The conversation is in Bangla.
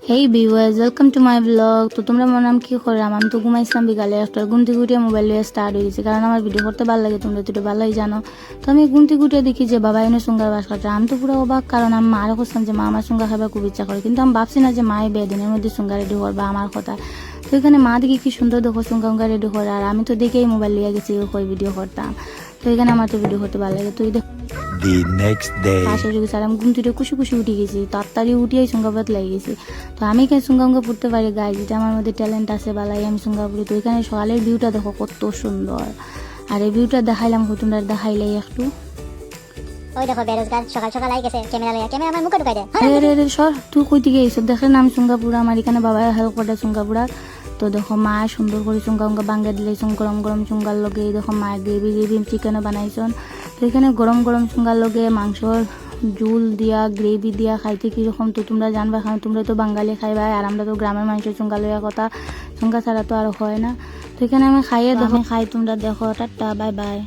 Hey viewers, welcome to my blog. তো তোমরা মনে নাম কি করলাম, আমি তো ঘুমাইছিলাম বিকালে একটা গুনতি গুটিয়ে মোবাইল লিয়ে স্টার্ট হয়ে গেছে, কারণ আমার ভিডিও করতে ভালো লাগে, তোমরা তো এটা ভালোই জানো। তো আমি গুনতি গুটিয়ে দেখি যে বাবা এনে সুঙ্গার বাস কাটে। আমি তো পুরো অবাক, কারণ আমি মারও করছিলাম যে মা আমার সুঙ্গা খাবার খুব ইচ্ছা করে, কিন্তু আমি ভাবছি না যে মায়ে বেদিনের মধ্যে সুঙ্গা রেডি করবা আমার কথা। তো এখানে মা দেখি কি সুন্দর দেখো সুঙ্গা উঙ্গা রেডি করে, আর আমি তো দেখেই মোবাইল লিয়ে গেছি ওই ভিডিও করতাম। তো এখানে আমার তো ভিডিও করতে ভালো লাগে। তো এই The next day. পাশে গেছি আর আমি ঘুমটিটা খুশি খুশি উঠে গেছি, তাড়াতাড়ি উঠিয়াই সুঙ্গাপাত লেগে গেছি। তো আমি এখানে সুঙ্গা উঙ্গা পড়তে পারি গায়ে, যেটা আমার মধ্যে ট্যালেন্ট আছে বালাই, আমি সুঙ্গা পড়ি। তো এখানে সকালের ভিউটা দেখো কত সুন্দর, আর এই ভিউটা দেখাইলাম, তোমরা দেখাইলে একটু। ওই দেখো বেরোজগার সকাল সকাল আই গেছে ক্যামেরা লইয়া, ক্যামেরা আমার মুখে ঢুকাই দেয়। রে সর, তুই কই থেকে এইসব দেখলেন আমি সুঙ্গাপুরা, আমার এখানে বাবা হেল্প করে সুঙ্গাপুরা। তো দেখো মা সুন্দর করে চুঙ্গা উঙ্গা বাঙ্গা দিলে গরম গরম চুঙ্গার লগে দেখো মা গ্রেভি চিকেনও বানাইছন। তো এখানে গরম গরম চুঙ্গার লগে মাংসর জুল দিয়া গ্রেভি দিয়া খাইতে কীরকম তো তোমরা জানবা, কারণ তোমরা তো বাঙালি খাইবা, আর আমরা তো গ্রামের মানুষের চুঙ্গা লইয়া কথা, চুঙ্গা ছাড়া তো আর হয় না। তো এখানে আমি খাইয়ে দেখো খাই, তোমরা দেখো। Tata, bye bye.